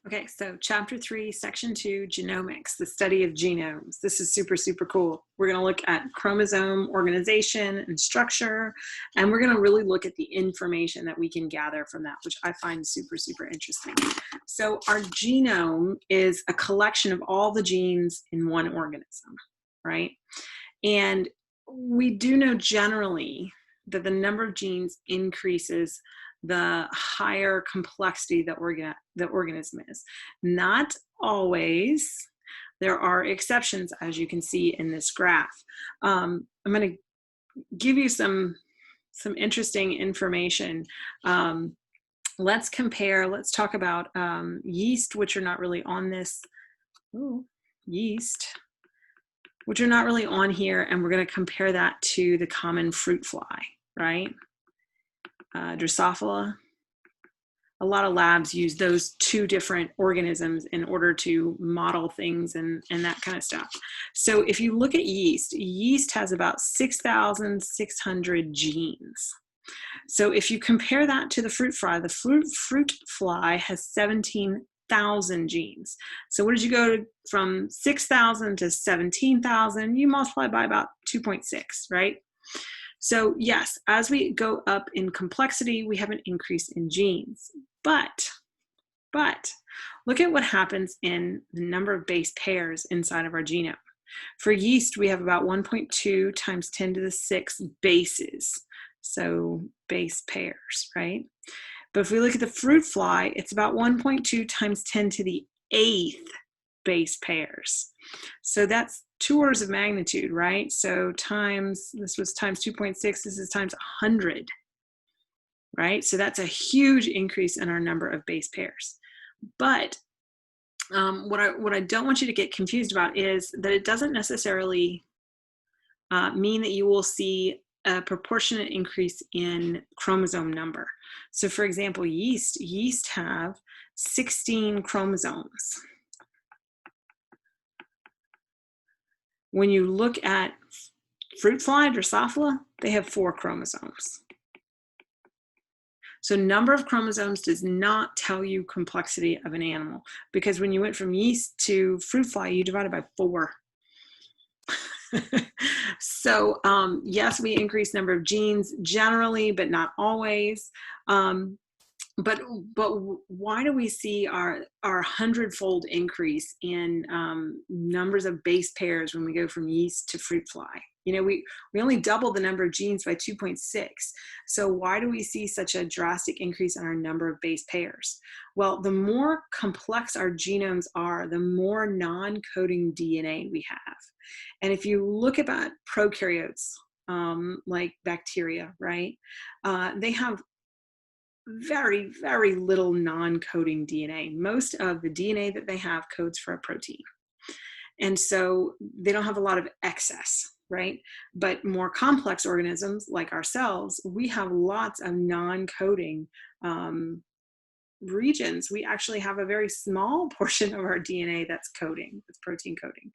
Okay, so chapter 3, section 2, genomics, the study of genomes. This is super, super cool. We're going to look at chromosome organization and structure, and we're going to really look at the information that we can gather from that, which I find super, super interesting. So our genome is a collection of all the genes in one organism, right? And we do know generally that the number of genes increases the higher complexity that the organism is. Not always. There are exceptions, as you can see in this graph. I'm going to give you some interesting information. Let's compare, let's talk about yeast, which are not really on this. Ooh, yeast, which are not really on here, and we're going to compare that to the common fruit fly, right? Drosophila. A lot of labs use those two different organisms in order to model things and that kind of stuff. So if you look at yeast, yeast has about 6,600 genes. So if you compare that to the fruit fly, the fruit fly has 17,000 genes. So what did you go to from 6,000 to 17,000? You multiply by about 2.6, right? So yes, as we go up in complexity, we have an increase in genes. But look at what happens in the number of base pairs inside of our genome. For yeast, we have about 1.2 times 10 to the 6 bases. So base pairs, right? But if we look at the fruit fly, it's about 1.2 times 10 to the 8th base pairs. So that's 2 orders of magnitude, right? So times, this was times 2.6, this is times 100, right? So that's a huge increase in our number of base pairs. But what I don't want you to get confused about is that it doesn't necessarily mean that you will see a proportionate increase in chromosome number. So for example, yeast have 16 chromosomes. When you look at fruit fly, Drosophila, they have 4 chromosomes. So number of chromosomes does not tell you complexity of an animal, because when you went from yeast to fruit fly, you divided by 4. So yes, we increase number of genes generally, but not always. But why do we see our 100-fold increase in numbers of base pairs when we go from yeast to fruit fly? You know, we only double the number of genes by 2.6. So why do we see such a drastic increase in our number of base pairs? Well, the more complex our genomes are, the more non-coding DNA we have. And if you look at prokaryotes, like bacteria, right? They have very, very little non-coding DNA. Most of the DNA that they have codes for a protein. And so they don't have a lot of excess, right? But more complex organisms like ourselves, we have lots of non-coding regions. We actually have a very small portion of our DNA that's coding, that's protein coding.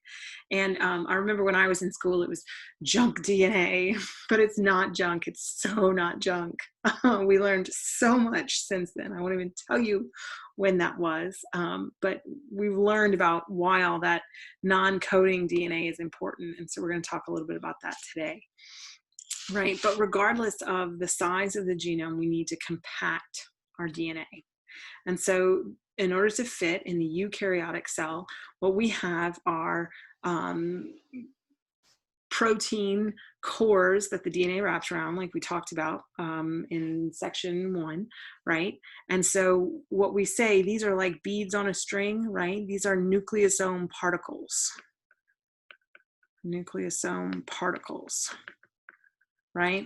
And I remember when I was in school, it was junk DNA, but it's not junk. It's so not junk. We learned so much since then. I won't even tell you when that was, but we've learned about why all that non-coding DNA is important. And so we're going to talk a little bit about that today. Right, but regardless of the size of the genome, we need to compact our DNA. And so in order to fit in the eukaryotic cell, what we have are protein cores that the DNA wraps around, like we talked about in section 1, right? And so what we say, these are like beads on a string, right? These are nucleosome particles. Nucleosome particles, right?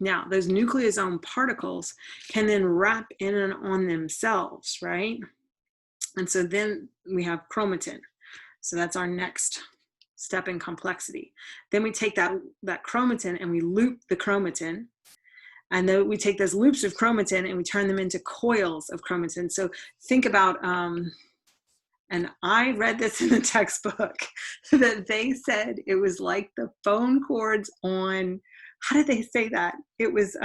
Now, those nucleosome particles can then wrap in and on themselves, right? And so then we have chromatin. So that's our next step in complexity. Then we take that chromatin and we loop the chromatin. And then we take those loops of chromatin and we turn them into coils of chromatin. So think about, and I read this in the textbook, that they said it was like the phone cords on, how did they say that? It was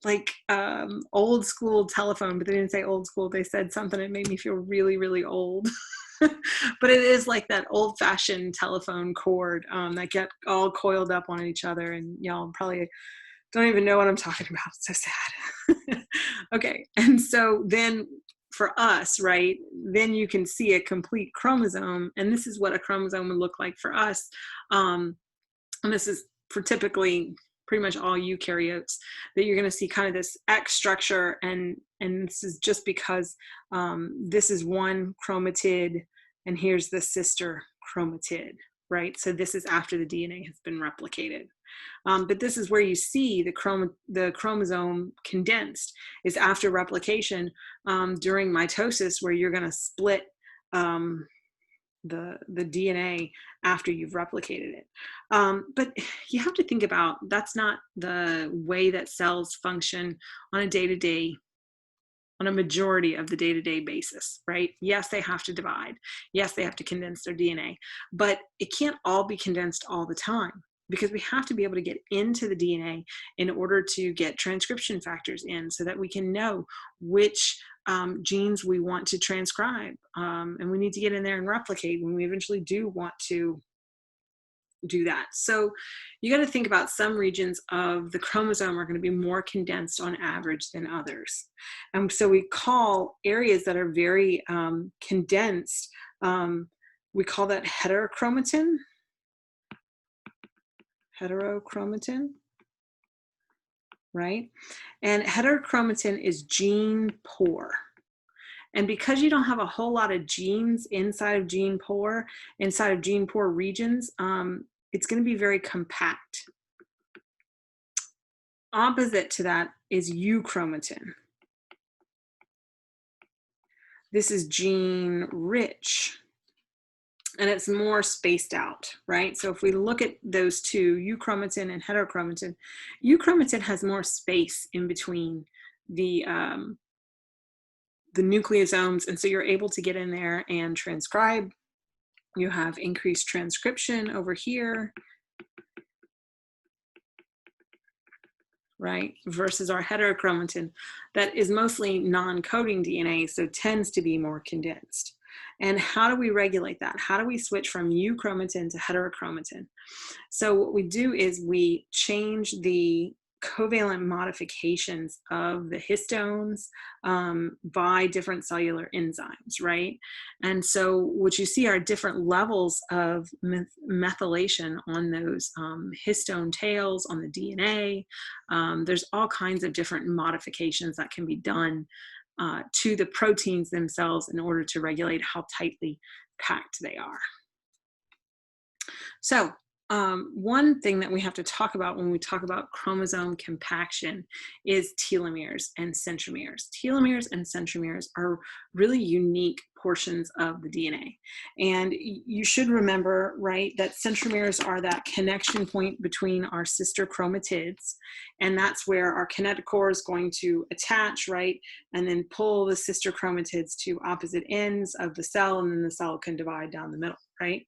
like old school telephone, but they didn't say old school. They said something that made me feel really, really old. But it is like that old fashioned telephone cord that get all coiled up on each other, and y'all probably don't even know what I'm talking about. It's so sad. Okay, and so then for us, right, then you can see a complete chromosome, and this is what a chromosome would look like for us. And this is for typically pretty much all eukaryotes, that you're going to see kind of this X structure, and this is just because this is one chromatid, and here's the sister chromatid, right? So this is after the DNA has been replicated. But this is where you see the chromosome condensed, is after replication during mitosis, where you're going to split the DNA after you've replicated it. But you have to think about, that's not the way that cells function on a day-to-day, on a majority of the day-to-day basis, right? Yes, they have to divide. Yes, they have to condense their DNA, but it can't all be condensed all the time, because we have to be able to get into the DNA in order to get transcription factors in, so that we can know which genes we want to transcribe. And we need to get in there and replicate when we eventually do want to do that. So you got to think about, some regions of the chromosome are going to be more condensed on average than others. And so we call areas that are very condensed, we call that heterochromatin. Heterochromatin, right? And heterochromatin is gene poor. And because you don't have a whole lot of genes inside of gene poor regions, it's going to be very compact. Opposite to that is euchromatin. This is gene rich, and it's more spaced out, right? So if we look at those two, euchromatin and heterochromatin, euchromatin has more space in between the nucleosomes, and so you're able to get in there and transcribe. You have increased transcription over here, right? Versus our heterochromatin that is mostly non-coding DNA, so tends to be more condensed. And how do we regulate that? How do we switch from euchromatin to heterochromatin? So what we do is we change the covalent modifications of the histones by different cellular enzymes, right? And so what you see are different levels of methylation on those histone tails on the DNA. There's all kinds of different modifications that can be done to the proteins themselves in order to regulate how tightly packed they are. So one thing that we have to talk about when we talk about chromosome compaction is telomeres and centromeres. Telomeres and centromeres are really unique portions of the DNA. And you should remember, right, that centromeres are that connection point between our sister chromatids. And that's where our kinetochore is going to attach, right, and then pull the sister chromatids to opposite ends of the cell, and then the cell can divide down the middle, right?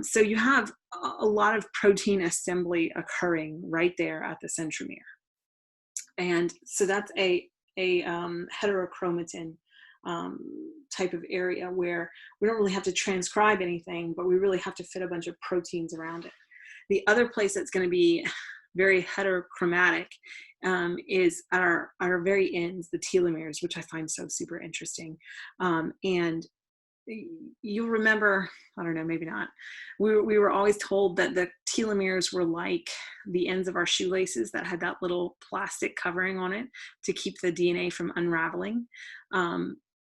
So you have a lot of protein assembly occurring right there at the centromere. And so that's a heterochromatin type of area where we don't really have to transcribe anything, but we really have to fit a bunch of proteins around it. The other place that's going to be very heterochromatic is at our very ends, the telomeres, which I find so super interesting. And you'll remember, I don't know, maybe not, we were always told that the telomeres were like the ends of our shoelaces that had that little plastic covering on it to keep the DNA from unraveling.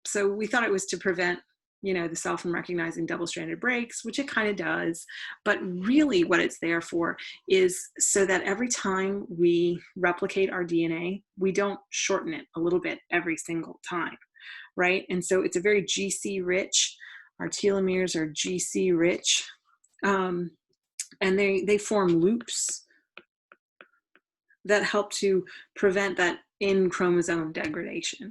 So we thought it was to prevent, you know, the cell from recognizing double-stranded breaks, which it kind of does. But really what it's there for is so that every time we replicate our DNA, we don't shorten it a little bit every single time. Right? And so it's a very GC rich. Our telomeres are GC rich. And they form loops that help to prevent that in chromosome degradation.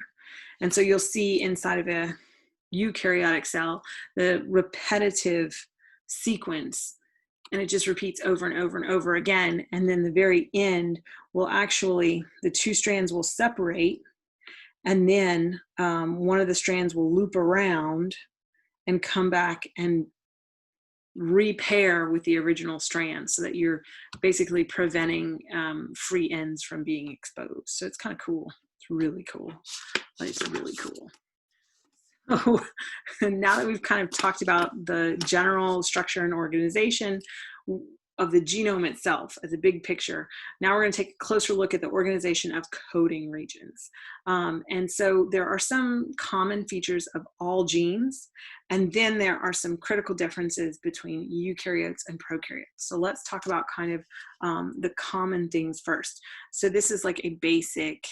And so you'll see inside of a eukaryotic cell, the repetitive sequence and it just repeats over and over and over again. And then the very end will actually, the two strands will separate, and then one of the strands will loop around and come back and repair with the original strand, so that you're basically preventing free ends from being exposed. So it's kind of cool. It's really cool. It's really cool. Oh, now that we've kind of talked about the general structure and organization of the genome itself as a big picture, now we're going to take a closer look at the organization of coding regions. And so there are some common features of all genes, and then there are some critical differences between eukaryotes and prokaryotes. So let's talk about kind of the common things first. So this is like a basic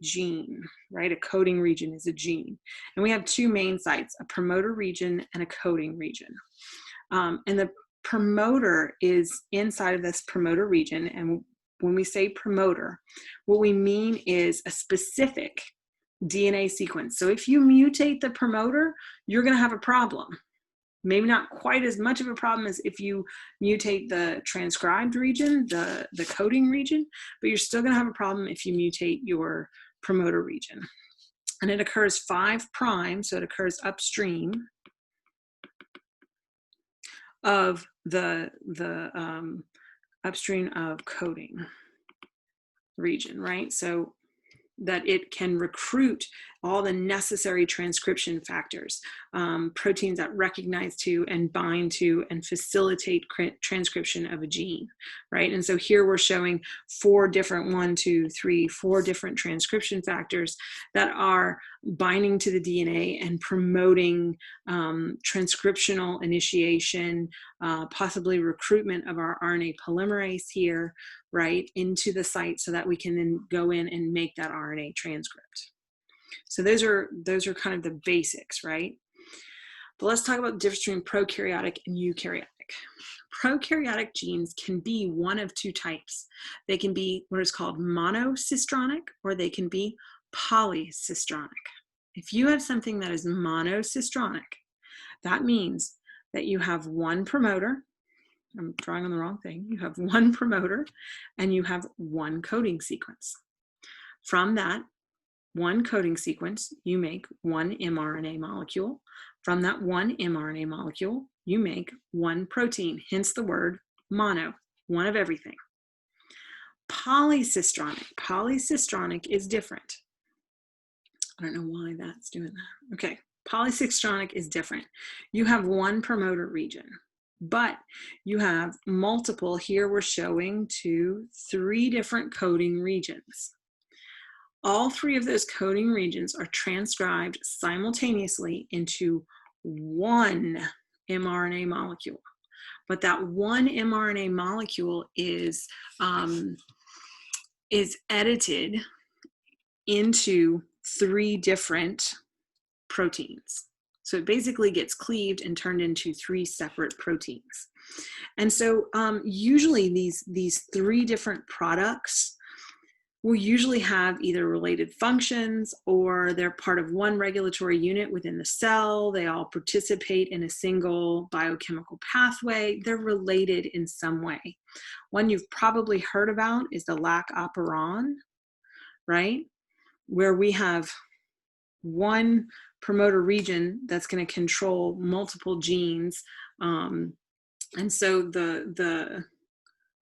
gene, right? A coding region is a gene. And we have two main sites, a promoter region and a coding region. And the promoter is inside of this promoter region. And when we say promoter, what we mean is a specific DNA sequence. So if you mutate the promoter, you're going to have a problem. Maybe not quite as much of a problem as if you mutate the transcribed region, the coding region, but you're still going to have a problem if you mutate your promoter region. And it occurs 5', so it occurs upstream of the upstream of coding region, right? So that it can recruit all the necessary transcription factors, proteins that recognize to and bind to and facilitate transcription of a gene, right? And so here we're showing four different transcription factors that are binding to the DNA and promoting transcriptional initiation, possibly recruitment of our RNA polymerase here, right, into the site, so that we can then go in and make that RNA transcript. So those are kind of the basics, right? But let's talk about the difference between prokaryotic and eukaryotic. Prokaryotic genes can be one of two types. They can be what is called monocistronic, or they can be polycistronic. If you have something that is monocistronic, that means that you have one promoter. I'm drawing on the wrong thing. You have one promoter and you have one coding sequence. From that one coding sequence, you make one mRNA molecule. From that one mRNA molecule, you make one protein, hence the word mono, one of everything. Polycistronic is different. I don't know why that's doing that. Okay, polycistronic is different. You have one promoter region, but you have multiple. Here we're showing 3 different coding regions. All 3 of those coding regions are transcribed simultaneously into one mRNA molecule. But that one mRNA molecule is edited into 3 different proteins. So it basically gets cleaved and turned into 3 separate proteins. And so usually these 3 different products will usually have either related functions, or they're part of one regulatory unit within the cell. They all participate in a single biochemical pathway. They're related in some way. One you've probably heard about is the lac operon, right? Where we have one promoter region that's going to control multiple genes. And so the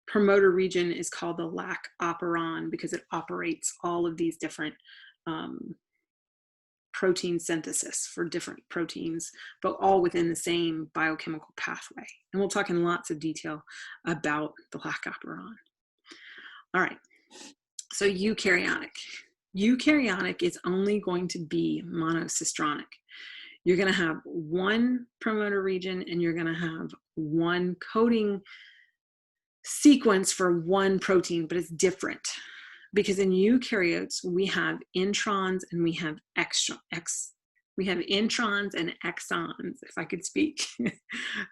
promoter region is called the lac operon because it operates all of these different protein synthesis for different proteins, but all within the same biochemical pathway. And we'll talk in lots of detail about the lac operon. All right, so eukaryotic. Eukaryotic is only going to be monocistronic. You're going to have one promoter region and you're going to have one coding sequence for one protein, but it's different because in eukaryotes we have introns and we have introns and exons, if I could speak.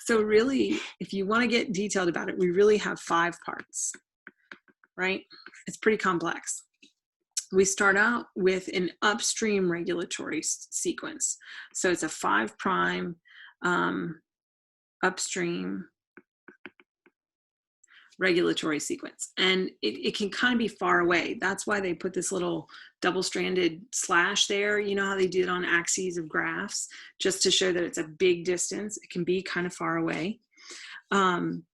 So really, if you want to get detailed about it, we really have 5 parts, right? It's pretty complex. We start out with an upstream regulatory sequence. So it's a 5' upstream regulatory sequence. And it can kind of be far away. That's why they put this little double-stranded slash there. You know how they did on axes of graphs, just to show that it's a big distance. It can be kind of far away. Then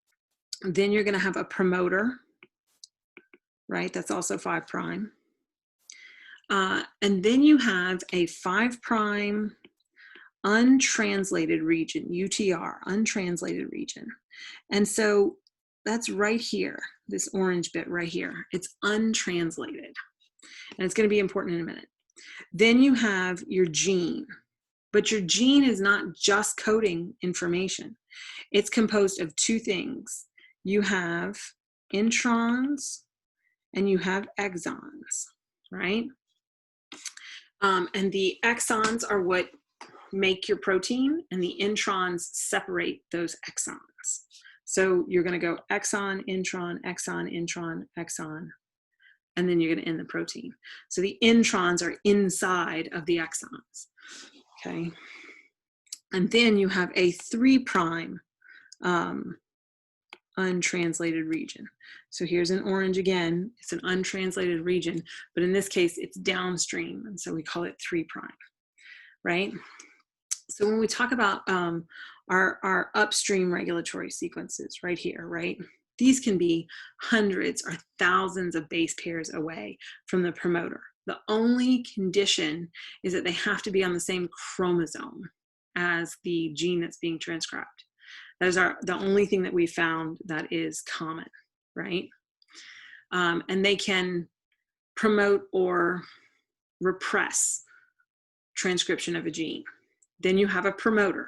you're going to have a promoter, right? That's also 5 prime. And then you have a 5 prime untranslated region, UTR, untranslated region. And so that's right here, this orange bit right here. It's untranslated. And it's going to be important in a minute. Then you have your gene. But your gene is not just coding information. It's composed of 2 things. You have introns and you have exons, right? And the exons are what make your protein, and the introns separate those exons. So you're going to go exon, intron, exon, and then you're going to end the protein. So the introns are inside of the exons, okay? And then you have a 3 prime untranslated region. So here's an orange again. It's an untranslated region, but in this case, it's downstream, and so we call it 3 prime, right? So when we talk about our upstream regulatory sequences right here, right? These can be hundreds or thousands of base pairs away from the promoter. The only condition is that they have to be on the same chromosome as the gene that's being transcribed. Those are the only thing that we found that is common, right? And they can promote or repress transcription of a gene. Then you have a promoter.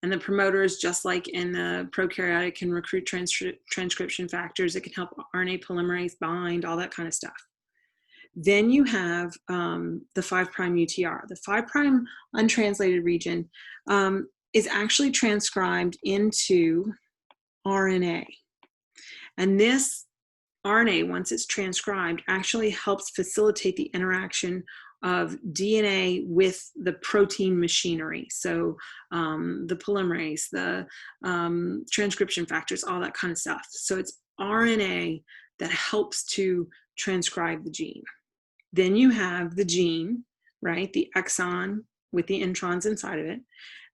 And the promoter is just like in the prokaryotic, can recruit transcription factors. It can help RNA polymerase bind, all that kind of stuff. Then you have the 5 prime UTR. The 5 prime untranslated region is actually transcribed into RNA. And this RNA, once it's transcribed, actually helps facilitate the interaction of DNA with the protein machinery. So the polymerase, the transcription factors, all that kind of stuff. So it's RNA that helps to transcribe the gene. Then you have the gene, right? The exon with the introns inside of it.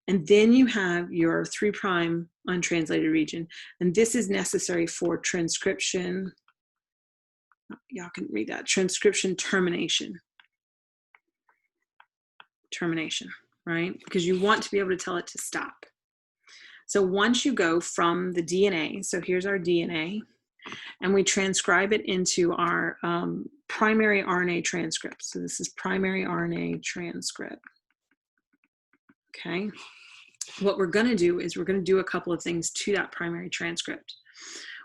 And then you have your 3 prime untranslated region. And this is necessary for transcription. Y'all can read that. Transcription termination, right? Because you want to be able to tell it to stop. So once you go from the DNA, so here's our DNA, and we transcribe it into our primary RNA transcript. So this is primary RNA transcript. Okay. What we're going to do is we're going to do a couple of things to that primary transcript.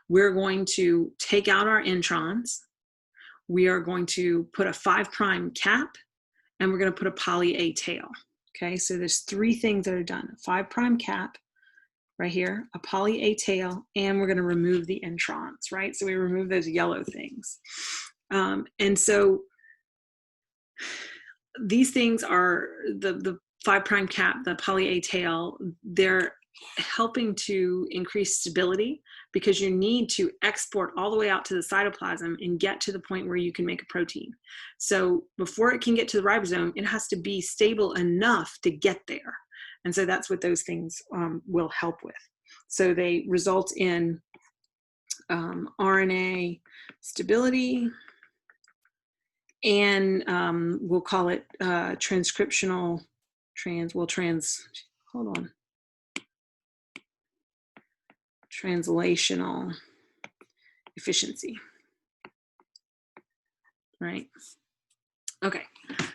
We're going to take out our introns. We are going to put a 5 prime cap, and we're going to put a poly A tail. Okay, so there's 3 things that are done. 5 prime cap right here, a poly A tail, and we're going to remove the introns, right? So we remove those yellow things. And so these things are the 5 prime cap, the poly A tail, they're helping to increase stability, because you need to export all the way out to the cytoplasm and get to the point where you can make a protein. So before it can get to the ribosome, it has to be stable enough to get there. And so that's what those things will help with. So they result in RNA stability, and we'll call it translational efficiency, right? Okay,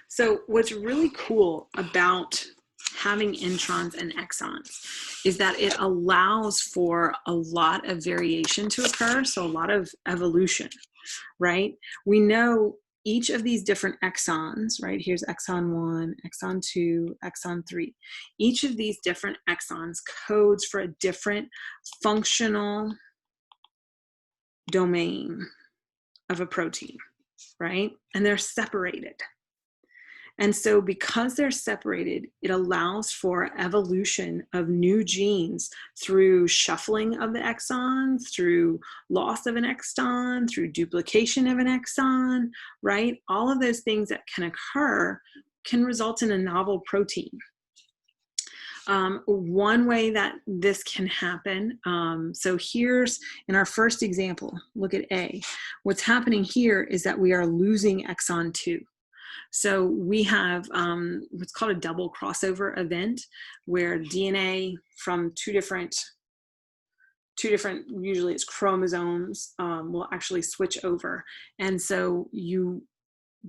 so what's really cool about having introns and exons is that it allows for a lot of variation to occur, so a lot of evolution, right? We know each of these different exons, right? Here's exon 1, exon 2, exon 3. Each of these different exons codes for a different functional domain of a protein, right? And they're separated. And so because they're separated, it allows for evolution of new genes through shuffling of the exons, through loss of an exon, through duplication of an exon, right? All of those things that can occur can result in a novel protein. One way that this can happen, so here's in our first example, look at A. What's happening here is that we are losing exon 2. So we have what's called a double crossover event, where DNA from two different, usually it's chromosomes, will actually switch over. And so you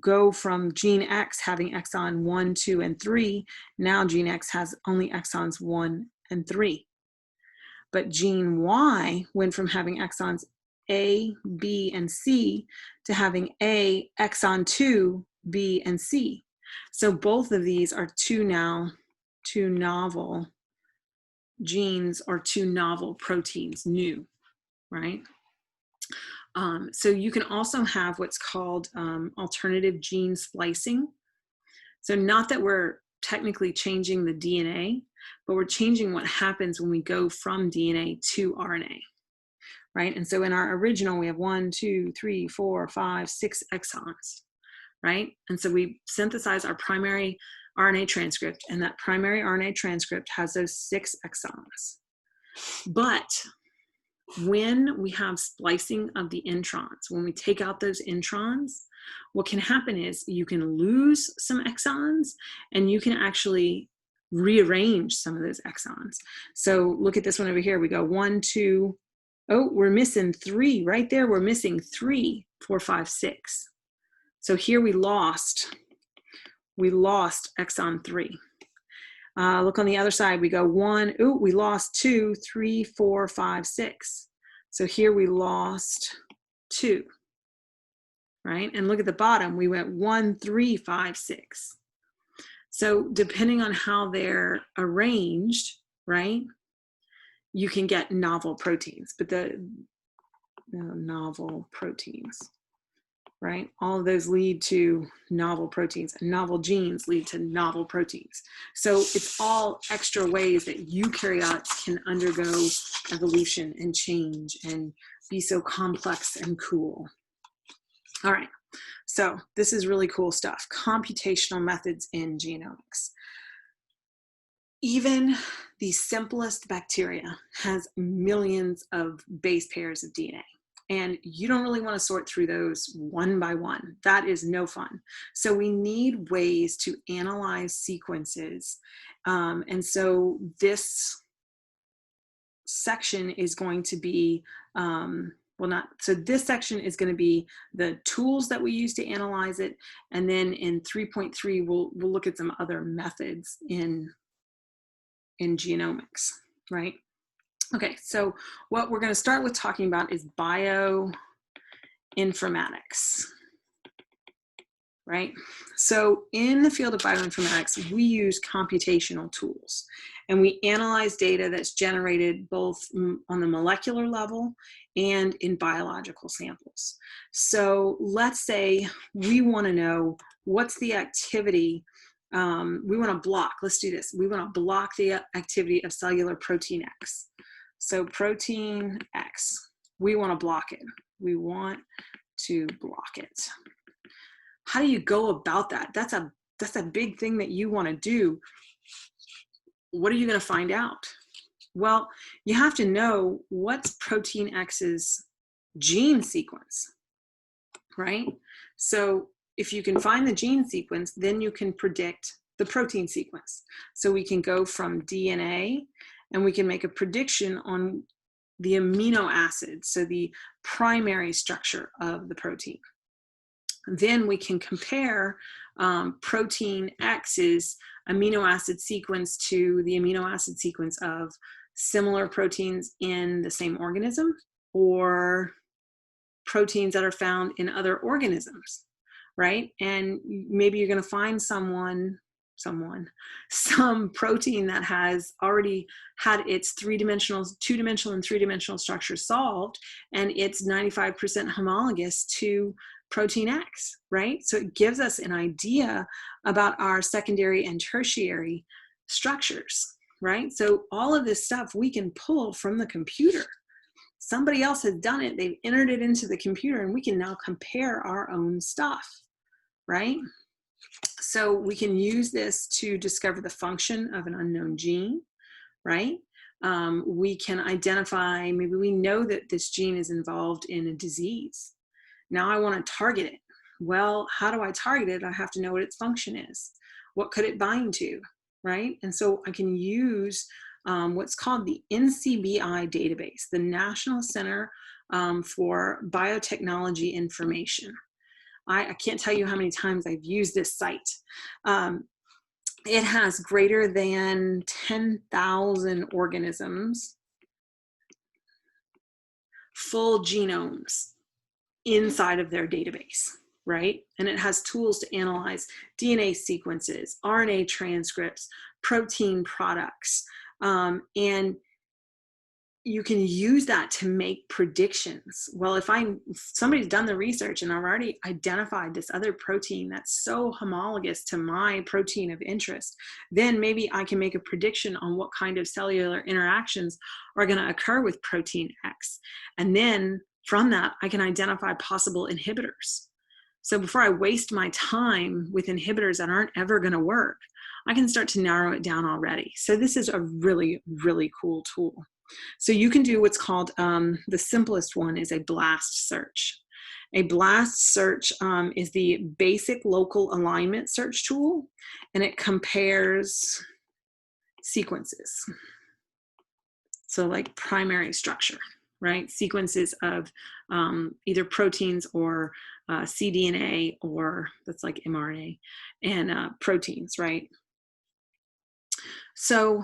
go from gene X having exon 1, 2, and 3, now gene X has only exons 1 and 3. But gene Y went from having exons A, B, and C to having A, exon 2, B, and C. So both of these are two novel genes or two novel proteins, new, right? So you can also have what's called alternative gene splicing. So not that we're technically changing the DNA, but we're changing what happens when we go from DNA to RNA, right? And so in our original, we have 1, 2, 3, 4, 5, 6 exons, right? And so we synthesize our primary RNA transcript, and that primary RNA transcript has those 6 exons. But when we have splicing of the introns, when we take out those introns, what can happen is you can lose some exons and you can actually rearrange some of those exons. So look at this one over here. We go 1, 2, oh, we're missing 3 right there. We're missing 3, 4, 5, 6. So here we lost exon 3. Look on the other side, we go 1, ooh, we lost 2, 3, 4, 5, 6. So here we lost 2, right? And look at the bottom, we went 1, 3, 5, 6. So depending on how they're arranged, right, you can get novel proteins, but the novel proteins, right? All of those lead to novel proteins, and novel genes lead to novel proteins. So it's all extra ways that eukaryotes can undergo evolution and change and be so complex and cool. All right, so this is really cool stuff. Computational methods in genomics. Even the simplest bacteria has millions of base pairs of DNA. And you don't really want to sort through those one by one. That is no fun. So we need ways to analyze sequences. And so this section is going to be, this section is going to be the tools that we use to analyze it. And then in 3.3, we'll look at some other methods in genomics, right? Okay, so what we're going to start with talking about is bioinformatics, right? So in the field of bioinformatics, we use computational tools, and we analyze data that's generated both on the molecular level and in biological samples. So let's say we want to know what's the activity. We want to block, let's do this. We want to block the activity of cellular protein X. So protein X, we want to block it. We want to block it. How do you go about that? That's a big thing that you want to do. What are you going to find out? Well, you have to know what's protein X's gene sequence, right? So if you can find the gene sequence, then you can predict the protein sequence. So we can go from DNA and we can make a prediction on the amino acids, so the primary structure of the protein. Then we can compare protein X's amino acid sequence to the amino acid sequence of similar proteins in the same organism or proteins that are found in other organisms, right? And maybe you're going to find some protein that has already had its two-dimensional and three-dimensional structure solved, and it's 95% homologous to protein X, right? So it gives us an idea about our secondary and tertiary structures, right? So all of this stuff we can pull from the computer. Somebody else has done it, they've entered it into the computer, and we can now compare our own stuff, right? So we can use this to discover the function of an unknown gene, right? We can identify, maybe we know that this gene is involved in a disease. Now I want to target it. Well, how do I target it? I have to know what its function is. What could it bind to, right? And so I can use what's called the NCBI database, the National Center for Biotechnology Information. I can't tell you how many times I've used this site. It has greater than 10,000 organisms, full genomes inside of their database, right? And it has tools to analyze DNA sequences, RNA transcripts, protein products, and you can use that to make predictions. Well, if somebody's done the research and I've already identified this other protein that's so homologous to my protein of interest, then maybe I can make a prediction on what kind of cellular interactions are going to occur with protein X. And then from that, I can identify possible inhibitors. So before I waste my time with inhibitors that aren't ever going to work, I can start to narrow it down already. So this is a really, really cool tool. So you can do what's called, the simplest one is a blast search. A blast search is the basic local alignment search tool, and it compares sequences. So like primary structure, right? Sequences of either proteins or cDNA, or that's like mRNA, and proteins, right? So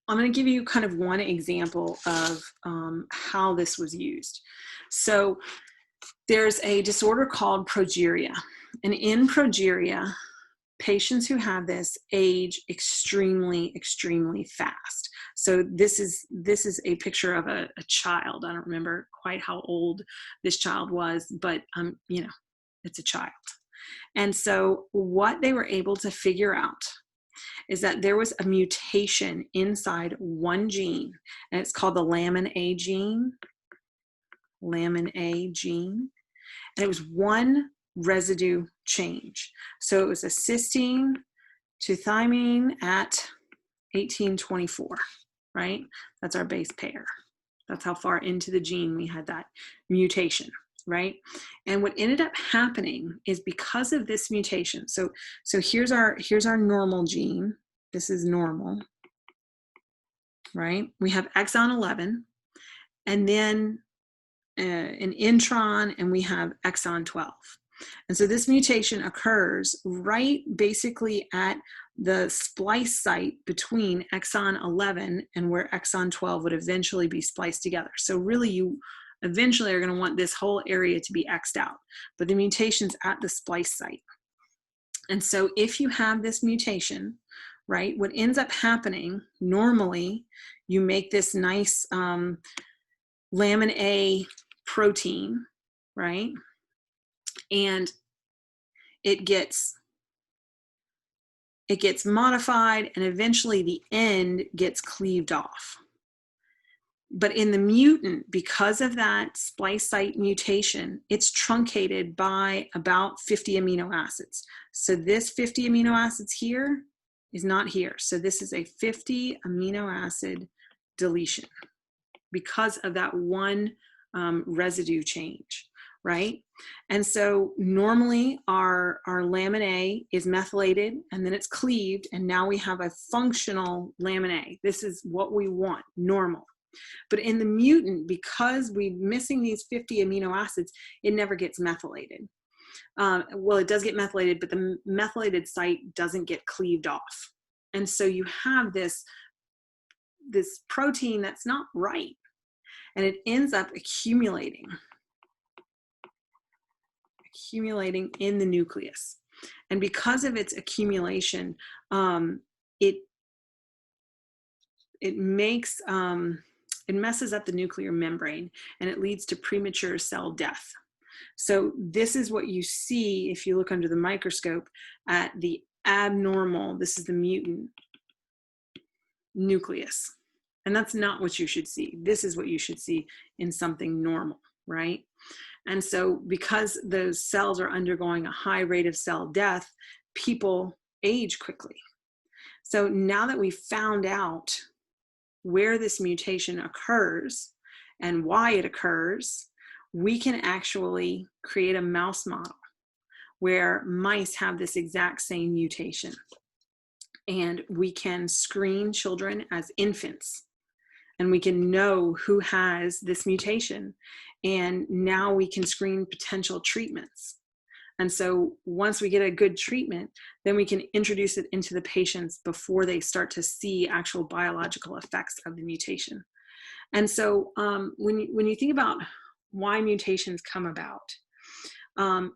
I'm going to give you kind of one example of how this was used. So there's a disorder called progeria. And in progeria, patients who have this age extremely, extremely fast. So this is a picture of a child. I don't remember quite how old this child was, but you know, it's a child. And so what they were able to figure out is that there was a mutation inside one gene, and it's called the lamin A gene. Lamin A gene. And it was one residue change. So it was a cysteine to thymine at 1824, right? That's our base pair. That's how far into the gene we had that mutation, right? And what ended up happening is because of this mutation, so here's our normal gene. This is normal, right? We have exon 11, and then an intron, and we have exon 12. And so this mutation occurs right basically at the splice site between exon 11 and where exon 12 would eventually be spliced together. So really you eventually are going to want this whole area to be X'd out, but the mutation's at the splice site. And so if you have this mutation, right, what ends up happening, normally you make this nice lamin A protein, right? And it gets modified, and eventually the end gets cleaved off. But in the mutant, because of that splice site mutation, it's truncated by about 50 amino acids. So this 50 amino acids here is not here. So this is a 50 amino acid deletion because of that one residue change, right? And so normally our lamin A is methylated, and then it's cleaved, and now we have a functional lamin A. This is what we want, normal. But in the mutant, because we're missing these 50 amino acids, it never gets methylated. Well, it does get methylated, but the methylated site doesn't get cleaved off. And so you have this protein that's not right, and it ends up accumulating in the nucleus. And because of its accumulation, it messes up the nuclear membrane, and it leads to premature cell death. So this is what you see if you look under the microscope at the abnormal, this is the mutant nucleus. And that's not what you should see. This is what you should see in something normal, right? And so because those cells are undergoing a high rate of cell death, people age quickly. So now that we found out where this mutation occurs and why it occurs, we can actually create a mouse model where mice have this exact same mutation. And we can screen children as infants, and we can know who has this mutation. And now we can screen potential treatments. And so once we get a good treatment, then we can introduce it into the patients before they start to see actual biological effects of the mutation. And so when you think about why mutations come about,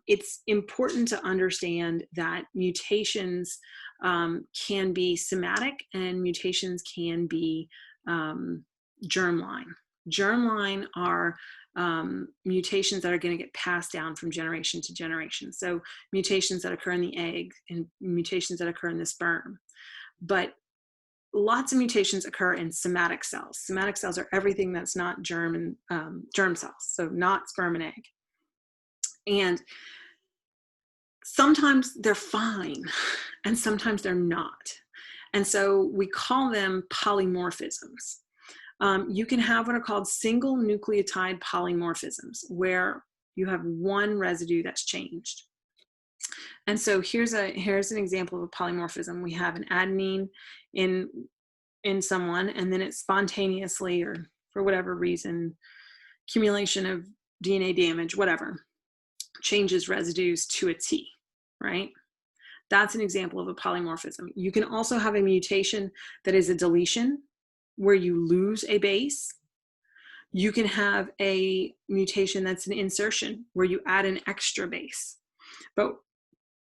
it's important to understand that mutations can be somatic and mutations can be germline. Germline are mutations that are going to get passed down from generation to generation. So mutations that occur in the egg and mutations that occur in the sperm. But lots of mutations occur in somatic cells. Somatic cells are everything that's not germ cells, so not sperm and egg. And sometimes they're fine and sometimes they're not. And so we call them polymorphisms. You can have what are called single nucleotide polymorphisms, where you have one residue that's changed. And so here's an example of a polymorphism. We have an adenine in someone, and then it spontaneously, or for whatever reason, accumulation of DNA damage, whatever, changes residues to a T, right? That's an example of a polymorphism. You can also have a mutation that is a deletion, where you lose a base. You can have a mutation that's an insertion, where you add an extra base. But,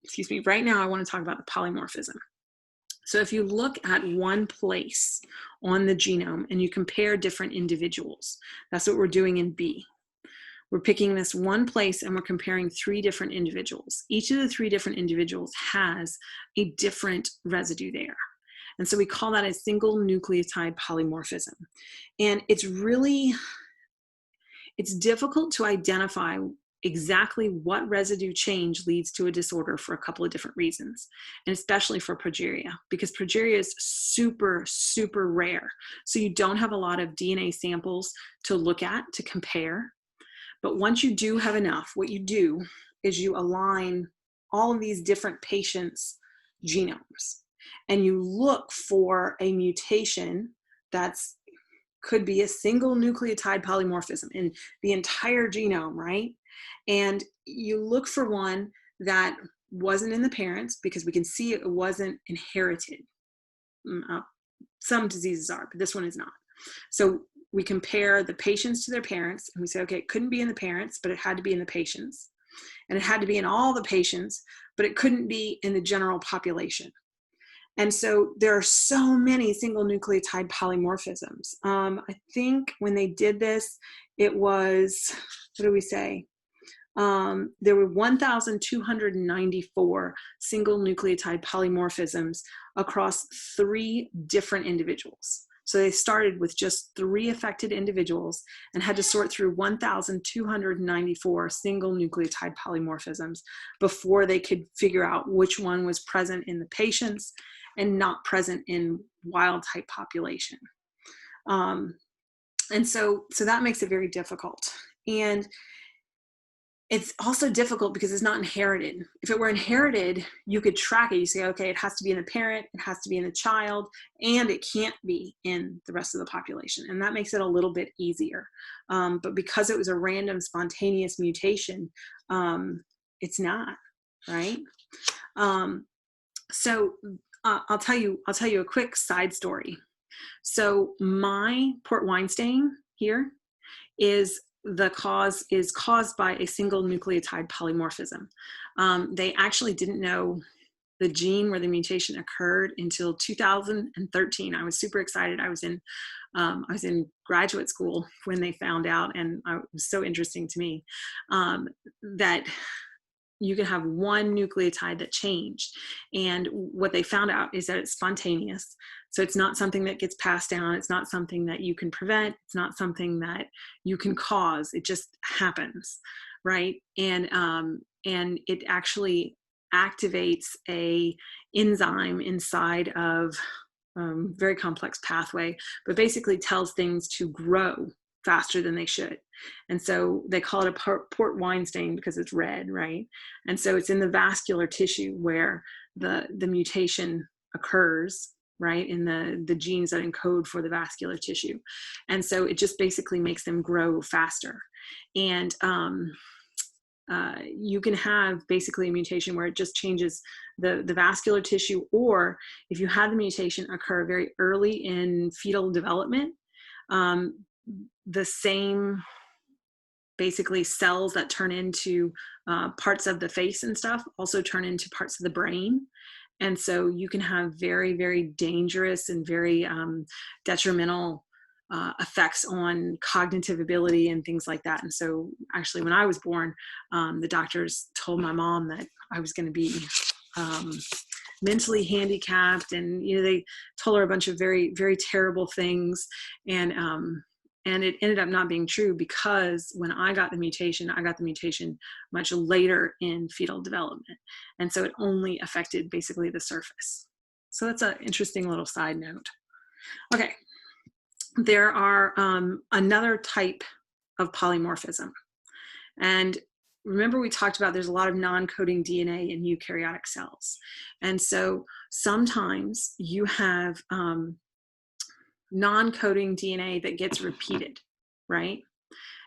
excuse me, right now I want to talk about the polymorphism. So if you look at one place on the genome and you compare different individuals, that's what we're doing in B. We're picking this one place and we're comparing 3 different individuals. Each of the 3 different individuals has a different residue there. And so we call that a single nucleotide polymorphism. And it's difficult to identify exactly what residue change leads to a disorder for a couple of different reasons, and especially for progeria, because progeria is super, super rare. So you don't have a lot of DNA samples to look at, to compare. But once you do have enough, what you do is you align all of these different patients' genomes, and you look for a mutation that's could be a single nucleotide polymorphism in the entire genome, right? And you look for one that wasn't in the parents, because we can see it wasn't inherited. Some diseases are, but this one is not. So we compare the patients to their parents, and we say, okay, it couldn't be in the parents, but it had to be in the patients. And it had to be in all the patients, but it couldn't be in the general population. And so there are so many single nucleotide polymorphisms. I think when they did this, it was, what do we say? There were 1,294 single nucleotide polymorphisms across 3 different individuals. So they started with just 3 affected individuals and had to sort through 1,294 single nucleotide polymorphisms before they could figure out which one was present in the patients and not present in wild type population. And so that makes it very difficult. And it's also difficult because it's not inherited. If it were inherited, you could track it. You say, okay, it has to be in the parent, it has to be in the child, and it can't be in the rest of the population. And that makes it a little bit easier. But because it was a random spontaneous mutation, it's not, right? So I'll tell you a quick side story. So my port wine stain here is caused by a single nucleotide polymorphism. They actually didn't know the gene where the mutation occurred until 2013. I was super excited. I was in I was in graduate school when they found out, and it was so interesting to me, that you can have one nucleotide that changed. And what they found out is that it's spontaneous. So it's not something that gets passed down. It's not something that you can prevent. It's not something that you can cause. It just happens, right? And it actually activates a enzyme inside of very complex pathway, but basically tells things to grow faster than they should. And so they call it a port wine stain because it's red, right? And so it's in the vascular tissue where the mutation occurs, right, in the genes that encode for the vascular tissue. And so it just basically makes them grow faster. And you can have basically a mutation where it just changes the vascular tissue, or if you have the mutation occur very early in fetal development, the same basically cells that turn into parts of the face and stuff also turn into parts of the brain. And so you can have very, very dangerous and very detrimental effects on cognitive ability and things like that. And so actually when I was born, the doctors told my mom that I was going to be mentally handicapped, and they told her a bunch of very, very terrible things, and it ended up not being true, because when I got the mutation much later in fetal development, and so it only affected basically the surface. So that's an interesting little side note. Okay, there are another type of polymorphism, and remember we talked about there's a lot of non-coding DNA in eukaryotic cells. And so sometimes you have non-coding DNA that gets repeated, right?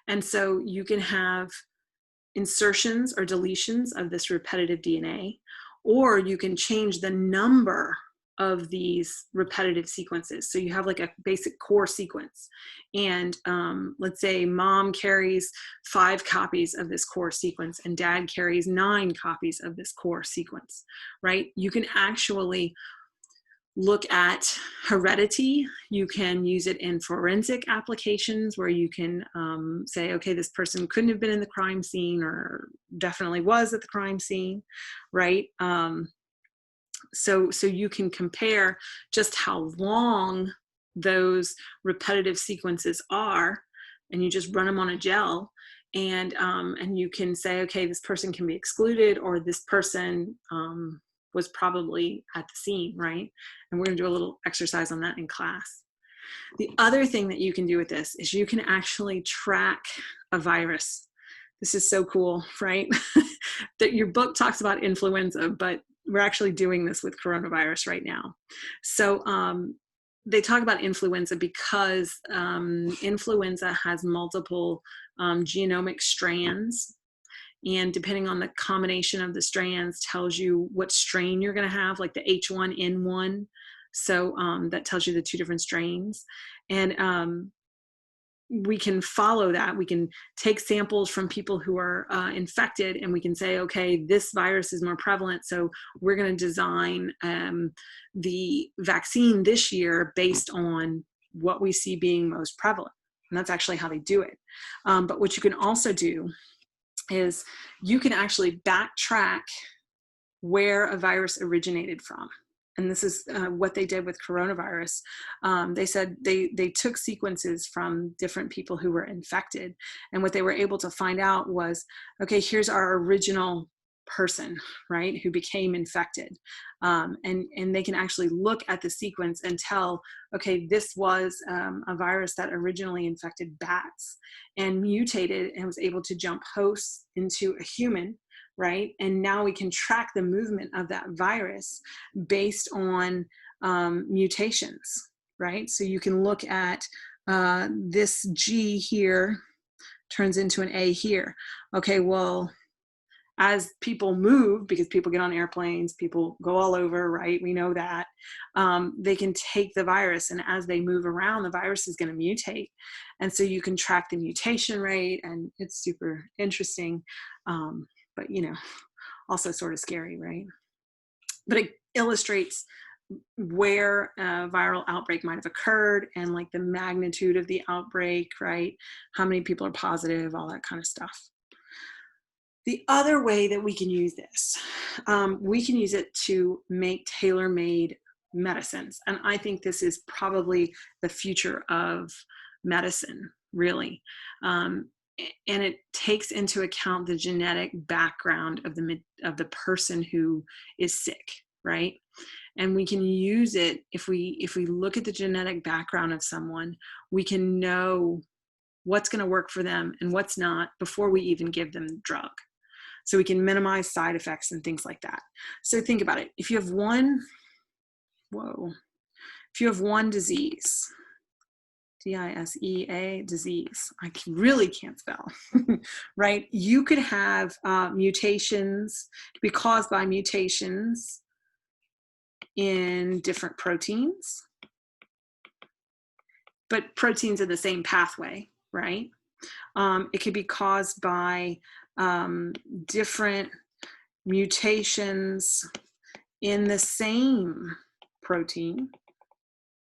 And so you can have insertions or deletions of this repetitive DNA, or you can change the number of these repetitive sequences. So you have like a basic core sequence, and let's say mom carries 5 copies of this core sequence and dad carries 9 copies of this core sequence, right? You can actually look at heredity. You can use it in forensic applications where you can say, okay, this person couldn't have been in the crime scene, or definitely was at the crime scene, right? So you can compare just how long those repetitive sequences are, and you just run them on a gel, and you can say, okay, this person can be excluded, or this person was probably at the scene, right? And we're going to do a little exercise on that in class. The other thing that you can do with this is you can actually track a virus. This is so cool, right? That your book talks about influenza, but we're actually doing this with coronavirus right now. So they talk about influenza because influenza has multiple genomic strands. And depending on the combination of the strands tells you what strain you're going to have, like the H1N1. So that tells you the 2 different strains. And we can follow that. We can take samples from people who are infected, and we can say, okay, this virus is more prevalent, so we're going to design the vaccine this year based on what we see being most prevalent. And that's actually how they do it. But what you can also do is you can actually backtrack where a virus originated from. And this is what they did with coronavirus. They said they took sequences from different people who were infected. And what they were able to find out was, okay, here's our original person, right, who became infected. And they can actually look at the sequence and tell, okay, this was a virus that originally infected bats and mutated and was able to jump hosts into a human, right? And now we can track the movement of that virus based on mutations, right? So you can look at this G here turns into an A here. Okay, well, as people move, because people get on airplanes, people go all over, right? We know that. They can take the virus, and as they move around, the virus is going to mutate. And so you can track the mutation rate, and it's super interesting. But, also sort of scary, right? But it illustrates where a viral outbreak might have occurred and like the magnitude of the outbreak, right? How many people are positive, all that kind of stuff. The other way that we can use this, we can use it to make tailor-made medicines. And I think this is probably the future of medicine, really. And it takes into account the genetic background of the person who is sick, right? And we can use it if we look at the genetic background of someone, we can know what's going to work for them and what's not before we even give them the drug. So we can minimize side effects and things like that. So think about it. If you have one, if you have one disease, D-I-S-E-A, disease, I really can't spell, right? You could have mutations, be caused by mutations in different proteins, but proteins in the same pathway, right? It could be caused by different mutations in the same protein,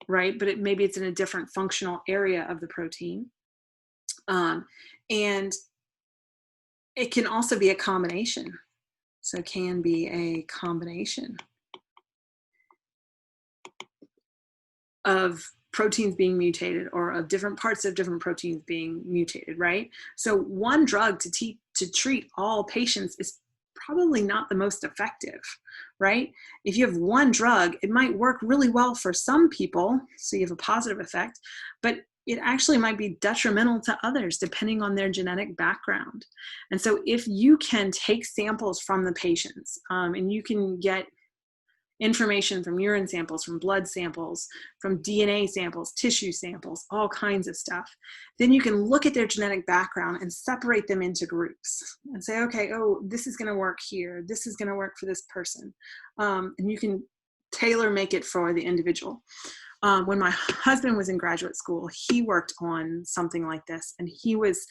right? But maybe it's in a different functional area of the protein. And it can also be a combination. So it can be a combination of proteins being mutated or of different parts of different proteins being mutated, right? So one drug to treat all patients is probably not the most effective, right? If you have one drug, it might work really well for some people, so you have a positive effect, but it actually might be detrimental to others depending on their genetic background. And so if you can take samples from the patients, and you can get information from urine samples, from blood samples, from DNA samples, tissue samples, all kinds of stuff, then you can look at their genetic background and separate them into groups and say, okay, oh, this is going to work here. This is going to work for this person. And you can tailor make it for the individual. When my husband was in graduate school, he worked on something like this, and he was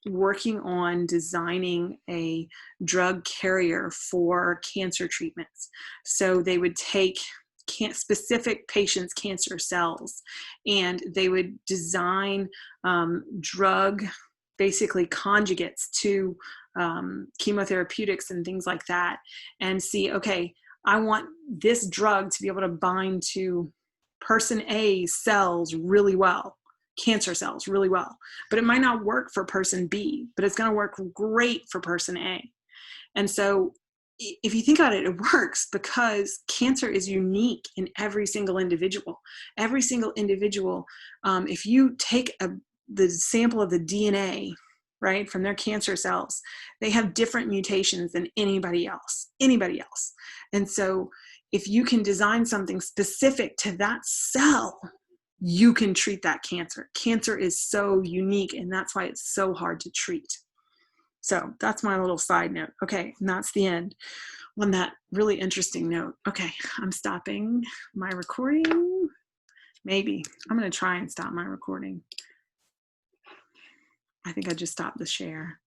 working on designing a drug carrier for cancer treatments. So they would take specific patients' cancer cells, and they would design drug, basically conjugates to chemotherapeutics and things like that, and see, okay, I want this drug to be able to bind to person A's cells really well, cancer cells really well, but it might not work for person B, but it's going to work great for person A. And so if you think about it, it works because cancer is unique in every single individual. Every single individual, if you take the sample of the DNA, right, from their cancer cells, they have different mutations than anybody else. And so if you can design something specific to that cell, you can treat that cancer. Cancer is so unique, and that's why it's so hard to treat. So that's my little side note. Okay, and that's the end on that really interesting note. Okay, I'm stopping my recording. Maybe. I'm going to try and stop my recording. I think I just stopped the share.